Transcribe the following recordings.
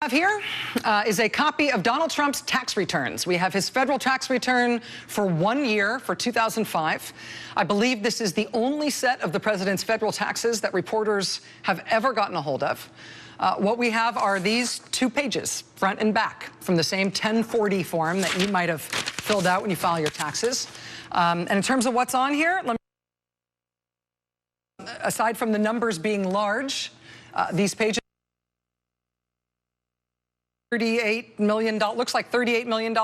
Have here is a copy of Donald Trump's tax returns. We have his federal tax return for 1 year for 2005. I believe this is the only set of the president's federal taxes that reporters have ever gotten a hold of. What we have are these 2 pages, front and back, from the same 1040 form that you might have filled out when you file your taxes. And in terms of what's on here, aside from the numbers being large, these pages, $38 million, looks like $38 million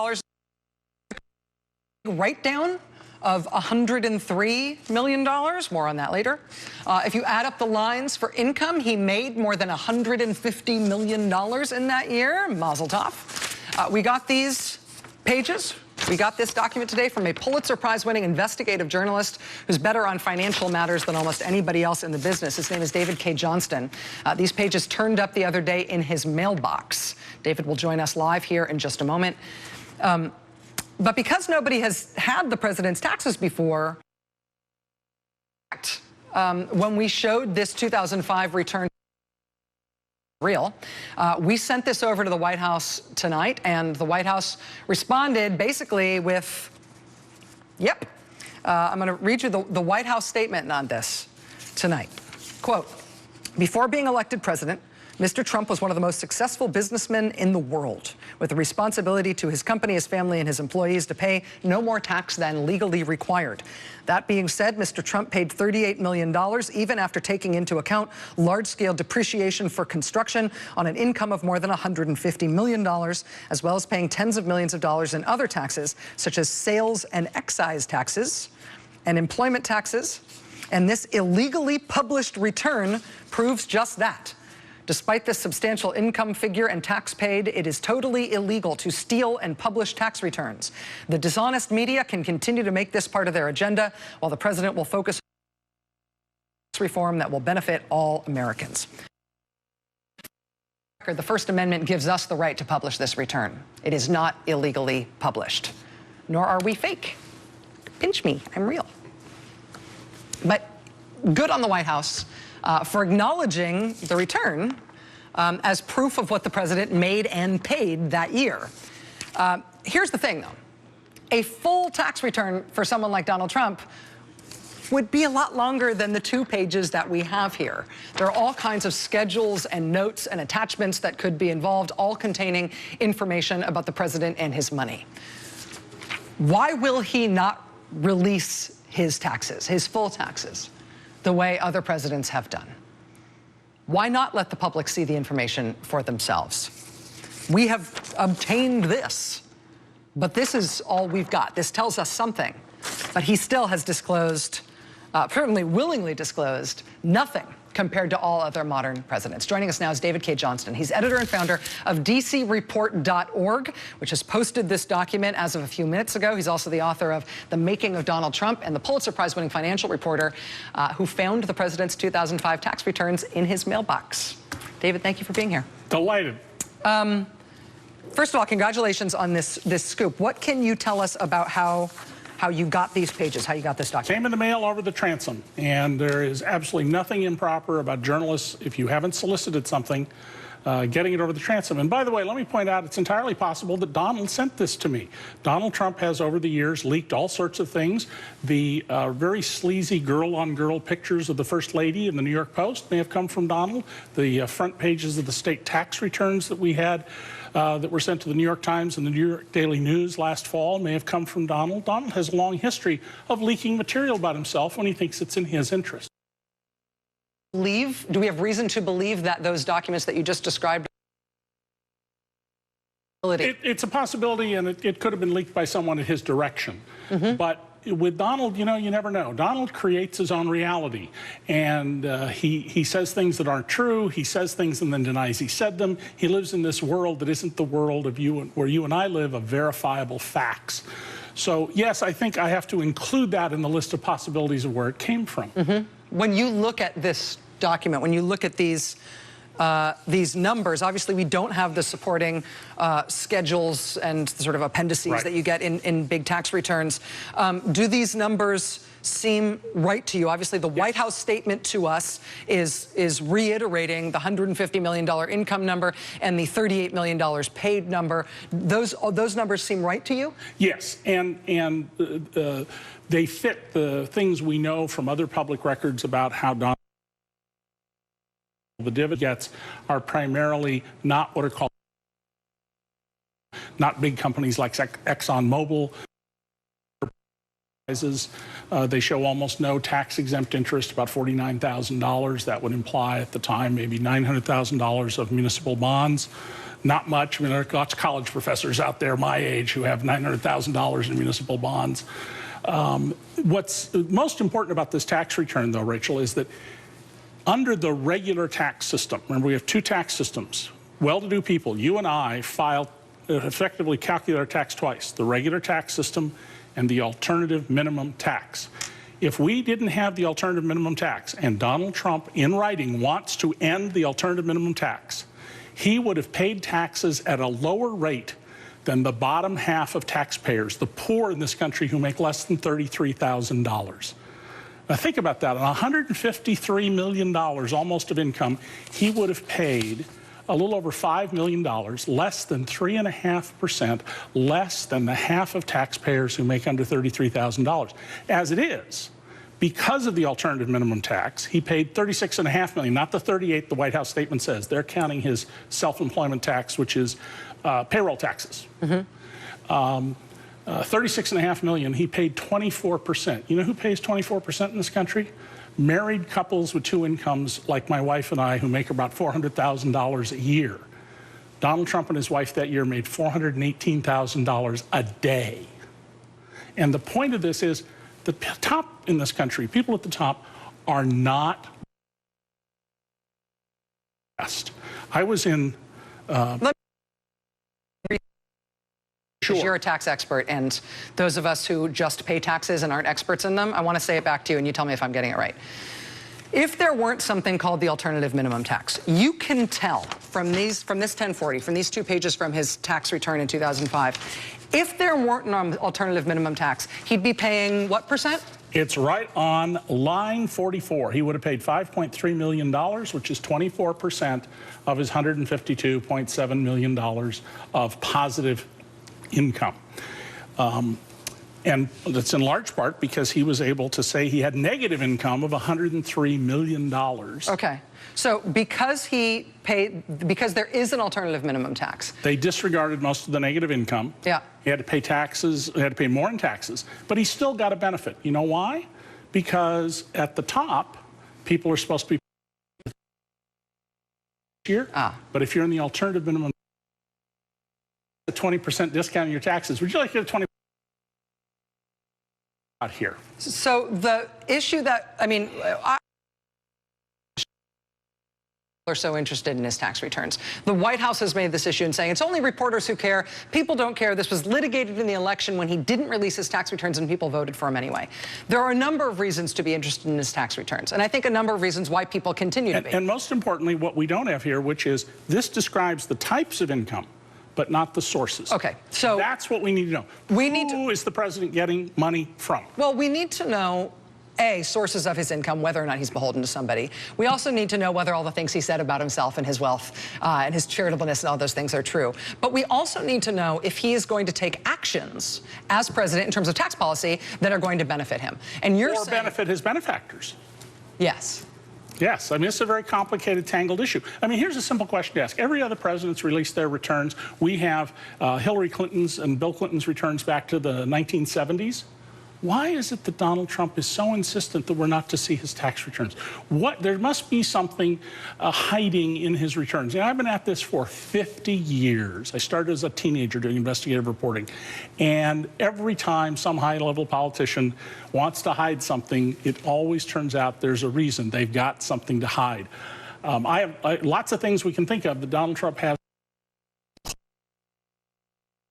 write down of $103 million. More on that later. If you add up the lines for income, he made more than $150 million in that year. Mazel tov. We got these pages. We got this document today from a Pulitzer Prize-winning investigative journalist who's better on financial matters than almost anybody else in the business. His name is David K. Johnston. These pages turned up the other day in his mailbox. David will join us live here in just a moment. But because nobody has had the president's taxes before, when we showed this 2005 return, we sent this over to the White House tonight, and the White House responded basically with, yep. I'm going to read you the White House statement on this tonight. Quote, before being elected president, Mr. Trump was one of the most successful businessmen in the world, with the responsibility to his company, his family, and his employees to pay no more tax than legally required. That being said, Mr. Trump paid $38 million, even after taking into account large-scale depreciation for construction on an income of more than $150 million, as well as paying tens of millions of dollars in other taxes, such as sales and excise taxes and employment taxes. And this illegally published return proves just that. Despite this substantial income figure and tax paid, it is totally illegal to steal and publish tax returns. The dishonest media can continue to make this part of their agenda, while the president will focus on tax reform that will benefit all Americans. The First Amendment gives us the right to publish this return. It is not illegally published, nor are we fake. Pinch me, I'm real. But good on the White House for acknowledging the return as proof of what the president made and paid that year. Here's the thing, though. A full tax return for someone like Donald Trump would be a lot longer than the 2 pages that we have here. There are all kinds of schedules and notes and attachments that could be involved, all containing information about the president and his money. Why will he not release his taxes, his full taxes, the way other presidents have done? Why not let the public see the information for themselves? We have obtained this, but this is all we've got. This tells us something, but he still has disclosed, certainly willingly disclosed, nothing compared to all other modern presidents. Joining us now is David K. Johnston. He's editor and founder of DCReport.org, which has posted this document as of a few minutes ago. He's also the author of The Making of Donald Trump and the Pulitzer Prize-winning financial reporter who found the president's 2005 tax returns in his mailbox. David, thank you for being here. Delighted. First of all, congratulations on this scoop. What can you tell us about how you got these pages, how you got this document? Came in the mail over the transom, and there is absolutely nothing improper about journalists, if you haven't solicited something, getting it over the transom. And by the way, let me point out, it's entirely possible that Donald sent this to me. Donald Trump has, over the years, leaked all sorts of things. The very sleazy girl-on-girl pictures of the First Lady in the New York Post may have come from Donald. The front pages of the state tax returns that we had that were sent to the New York Times and the New York Daily News last fall may have come from Donald. Donald has a long history of leaking material about himself when he thinks it's in his interest. Do we have reason to believe that those documents that you just described? It's a possibility, and it could have been leaked by someone at his direction. But with Donald, you know, you never know. Donald creates his own reality, and he says things that aren't true. He says things and then denies he said them. He lives in this world that isn't the world of where you and I live, of verifiable facts. So, yes, I think I have to include that in the list of possibilities of where it came from. When you look at this document, when you look at these these numbers. Obviously, we don't have the supporting schedules and the sort of appendices that you get in big tax returns. Do these numbers seem right to you? Obviously, the White House statement to us is reiterating the $150 million income number and the $38 million paid number. Those numbers seem right to you? Yes, and they fit the things we know from other public records about how the dividends are primarily not what are called, not big companies like ExxonMobil. They show almost no tax-exempt interest, about $49,000. That would imply at the time maybe $900,000 of municipal bonds. Not much. I mean, there are lots of college professors out there my age who have $900,000 in municipal bonds. What's most important about this tax return, though, Rachel, is that under the regular tax system, remember we have two tax systems. Well-to-do people, you and I, effectively calculate our tax twice, the regular tax system and the alternative minimum tax. If we didn't have the alternative minimum tax, and Donald Trump in writing wants to end the alternative minimum tax, he would have paid taxes at a lower rate than the bottom half of taxpayers, the poor in this country who make less than $33,000. Now think about that. On $153 million, almost of income, he would have paid a little over $5 million, less than 3.5%, less than the half of taxpayers who make under $33,000. As it is, because of the alternative minimum tax, he paid $36.5 million, not the 38 the White House statement says. They're counting his self-employment tax, which is payroll taxes. $36.5 million, he paid 24%. You know who pays 24% in this country? Married couples with two incomes like my wife and I who make about $400,000 a year. Donald Trump and his wife that year made $418,000 a day. And the point of this is the top in this country, people at the top, are not best. I was in... Because you're a tax expert, and those of us who just pay taxes and aren't experts in them, I want to say it back to you, and you tell me if I'm getting it right. If there weren't something called the alternative minimum tax, you can tell from this 1040, from these 2 pages from his tax return in 2005, if there weren't an alternative minimum tax, he'd be paying what percent? It's right on line 44. He would have paid $5.3 million, which is 24% of his $152.7 million of positive income. And that's in large part because he was able to say he had negative income of $103 million. Okay. So because there is an alternative minimum tax. They disregarded most of the negative income. Yeah. He had to pay taxes, he had to pay more in taxes, but he still got a benefit. You know why? Because at the top, people are supposed to be here. But if you're in the alternative minimum, a 20% discount on your taxes. Would you like to get a 20% out here? So the issue that, I mean, are so interested in his tax returns. The White House has made this issue and saying it's only reporters who care. People don't care. This was litigated in the election when he didn't release his tax returns and people voted for him anyway. There are a number of reasons to be interested in his tax returns, and I think a number of reasons why people continue to be. And most importantly, what we don't have here, which is this describes the types of income, but not the sources. Okay, so that's what we need to know. Who is the president getting money from? Well, we need to know, A, sources of his income, whether or not he's beholden to somebody. We also need to know whether all the things he said about himself and his wealth and his charitableness and all those things are true. But we also need to know if he is going to take actions as president in terms of tax policy that are going to benefit him. And you're saying, benefit his benefactors. Yes. Yes, I mean, it's a very complicated, tangled issue. I mean, here's a simple question to ask. Every other president's released their returns. We have Hillary Clinton's and Bill Clinton's returns back to the 1970s. Why is it that Donald Trump is so insistent that we're not to see his tax returns? There must be something hiding in his returns. You know, I've been at this for 50 years. I started as a teenager doing investigative reporting. And every time some high-level politician wants to hide something, it always turns out there's a reason. They've got something to hide. I have lots of things we can think of that Donald Trump has,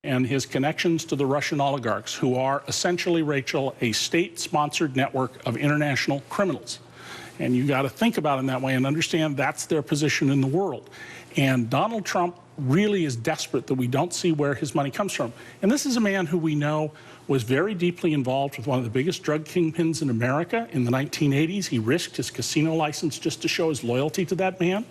and his connections to the Russian oligarchs, who are essentially, Rachel, a state-sponsored network of international criminals. And you got to think about it in that way and understand that's their position in the world. And Donald Trump really is desperate that we don't see where his money comes from. And this is a man who we know was very deeply involved with one of the biggest drug kingpins in America in the 1980s. He risked his casino license just to show his loyalty to that man.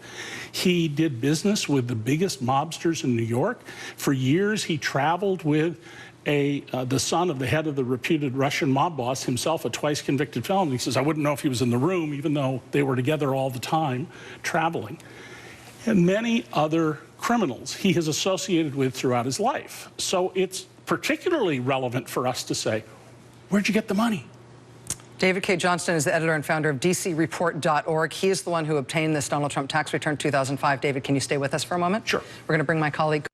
He did business with the biggest mobsters in New York. For years, he traveled with the son of the head of the reputed Russian mob boss, himself a twice convicted felon. He says, I wouldn't know if he was in the room, even though they were together all the time, traveling. And many other criminals he has associated with throughout his life. So it's particularly relevant for us to say, where'd you get the money? David Cay Johnston is the editor and founder of DCReport.org. He is the one who obtained this Donald Trump tax return 2005. David, can you stay with us for a moment? Sure. We're going to bring my colleague